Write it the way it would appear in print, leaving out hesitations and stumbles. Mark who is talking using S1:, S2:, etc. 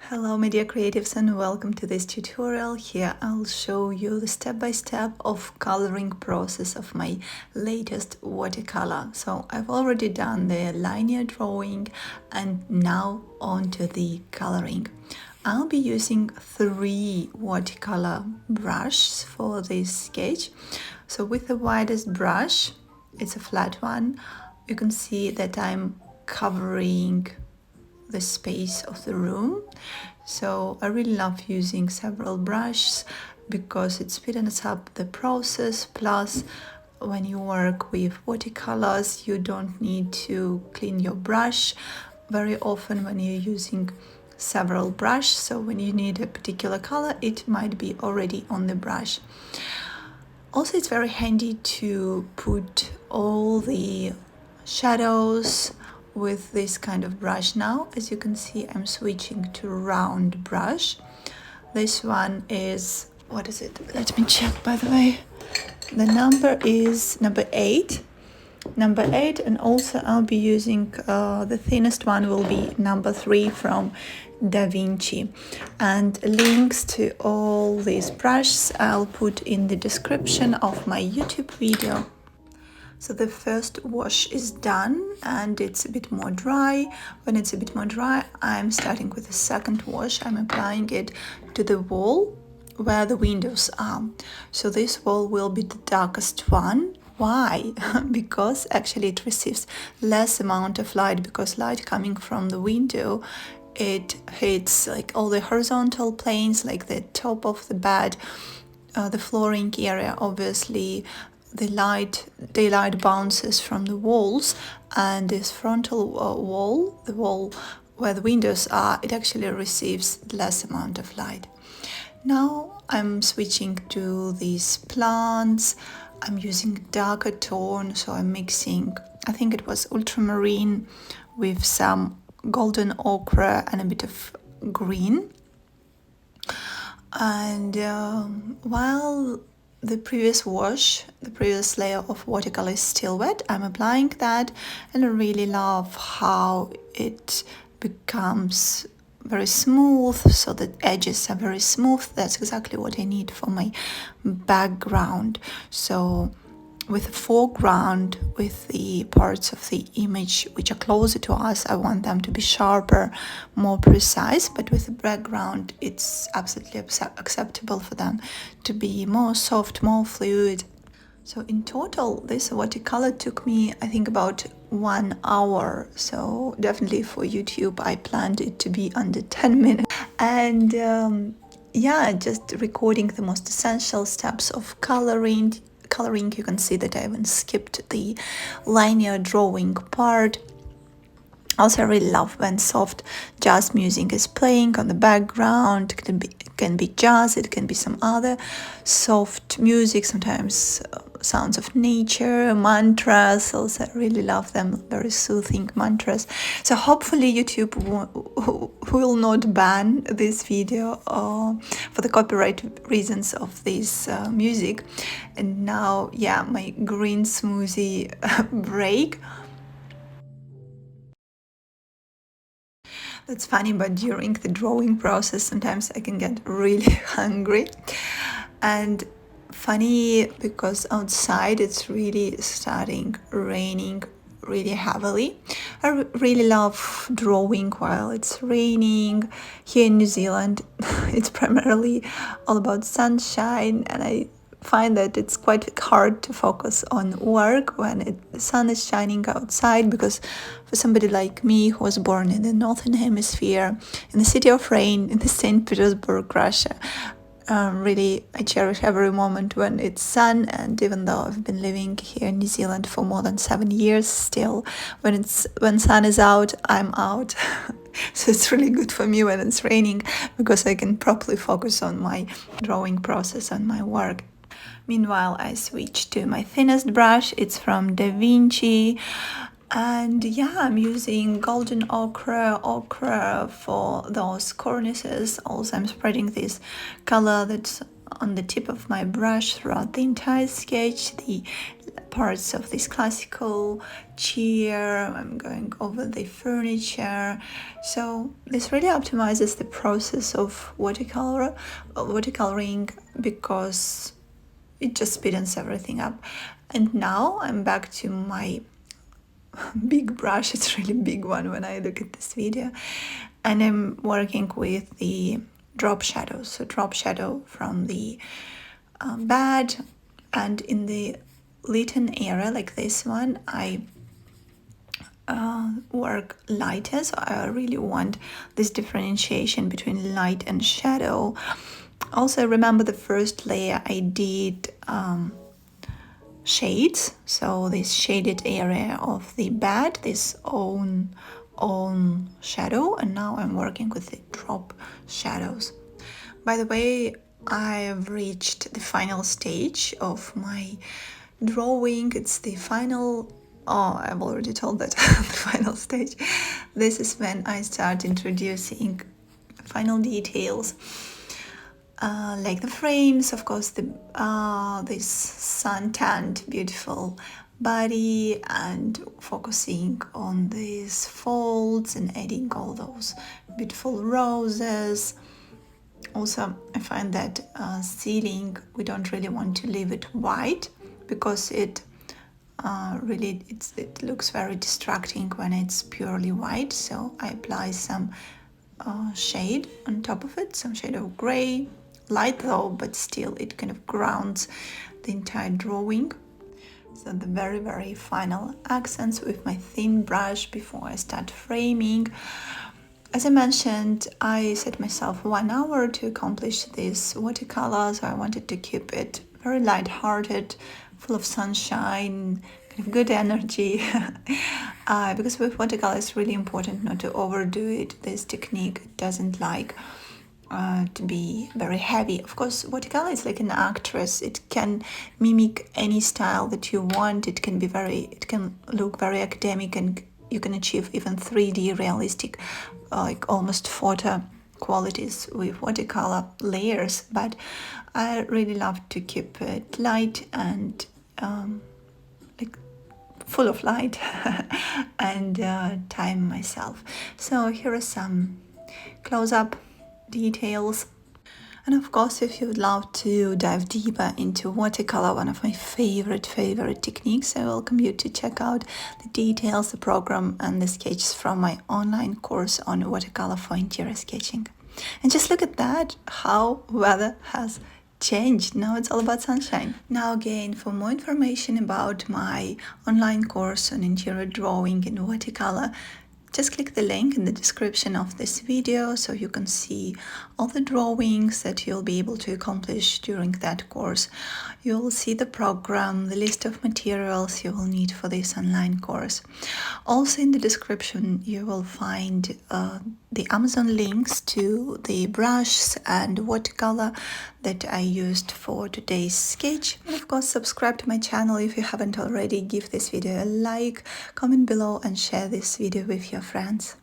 S1: Hello media creatives and welcome to this tutorial. Here I'll show you the step-by-step of coloring process of my latest watercolor. So I've already done the linear drawing and now on to the coloring. I'll be using 3 watercolor brushes for this sketch. So with the widest brush, it's a flat one, you can see that I'm covering the space of the room. So I really love using several brushes because it speeds up the process. Plus, when you work with watercolors, you don't need to clean your brush very often when you're using several brushes. So when you need a particular color, it might be already on the brush. Also, it's very handy to put all the shadows with this kind of brush. Now, as you can see, I'm switching to round brush. This one is, what is it? Let me check, by the way. The number is number 8. Number 8, and also I'll be using the thinnest one will be number 3 from Da Vinci. And links to all these brushes I'll put in the description of my YouTube video. So the first wash is done and it's a bit more dry. When it's a bit more dry, I'm starting with the second wash. I'm applying it to the wall where the windows are. So this wall will be the darkest one. Why? Because actually it receives less amount of light, because light coming from the window, it hits like all the horizontal planes, like the top of the bed, the flooring area, obviously. The daylight bounces from the walls, and this frontal wall, the wall where the windows are, it actually receives less amount of light. Now I'm switching to these plants. I'm using darker tone, so I'm mixing, I think it was ultramarine with some golden ochre and a bit of green. And while the previous layer of watercolor is still wet, I'm applying that, and I really love how it becomes very smooth, so the edges are very smooth. That's exactly what I need for my background. So with the foreground, with the parts of the image which are closer to us, I want them to be sharper, more precise, but with the background, it's absolutely acceptable for them to be more soft, more fluid. So in total, this watercolor took me, I think, about 1 hour. So definitely for YouTube, I planned it to be under 10 minutes. And just recording the most essential steps of coloring. You can see that I even skipped the linear drawing part. Also, I really love when soft jazz music is playing on the background. It can be jazz, it can be some other soft music, sometimes sounds of nature, mantras. Also, I really love them, very soothing mantras. So hopefully YouTube will not ban this video for the copyright reasons of this music. And now, my green smoothie break. That's funny, but during the drawing process, sometimes I can get really hungry. And funny because outside it's really starting raining really heavily. I really love drawing while it's raining. Here in New Zealand, it's primarily all about sunshine, and I find that it's quite hard to focus on work when the sun is shining outside, because for somebody like me who was born in the northern hemisphere, in the city of rain, in the St. Petersburg, Russia, really I cherish every moment when it's sun. And even though I've been living here in New Zealand for more than 7 years, still when sun is out, I'm out. So it's really good for me when it's raining, because I can properly focus on my drawing process and my work. Meanwhile, I switched to my thinnest brush. It's from Da Vinci. And I'm using golden ochre for those cornices. Also, I'm spreading this color that's on the tip of my brush throughout the entire sketch, the parts of this classical chair. I'm going over the furniture. So this really optimizes the process of watercoloring because it just speeds everything up. And now I'm back to my big brush. It's a really big one when I look at this video, and I'm working with the drop shadows. So drop shadow from the bed, and in the lit-in area like this one, I work lighter. So I really want this differentiation between light and shadow. Also, remember the first layer I did shades, so this shaded area of the bed, this own shadow, and now I'm working with the drop shadows. By the way, I've reached the final stage of my drawing. It's the final, I've already told that, the final stage. This is when I start introducing final details, like the frames, of course, this sun-tanned beautiful body, and focusing on these folds and adding all those beautiful roses. Also, I find that ceiling, we don't really want to leave it white because it looks very distracting when it's purely white. So I apply some shade on top of it, some shade of gray, light though, but still it kind of grounds the entire drawing. So the very, very final accents with my thin brush before I start framing. As I mentioned, I set myself 1 hour to accomplish this watercolor, so I wanted to keep it very light-hearted, full of sunshine, kind of good energy. Because with watercolor it's really important not to overdo it. This technique doesn't like to be very heavy. Of course, watercolor is like an actress. It can mimic any style that you want. It can look very academic, and you can achieve even 3D realistic, like almost photo qualities with watercolor layers. But I really love to keep it light and like full of light and time myself. So here are some close-up details. And of course, if you would love to dive deeper into watercolor, one of my favorite techniques, I welcome you to check out the details, the program, and the sketches from my online course on watercolor for interior sketching. And just look at that, how weather has changed. Now it's all about sunshine. Now again, for more information about my online course on interior drawing in watercolor, just click the link in the description of this video so you can see all the drawings that you'll be able to accomplish during that course. You'll see the program, the list of materials you will need for this online course. Also in the description you will find the Amazon links to the brushes and watercolor that I used for today's sketch. And of course, subscribe to my channel if you haven't already. Give this video a like, comment below, and share this video with your friends.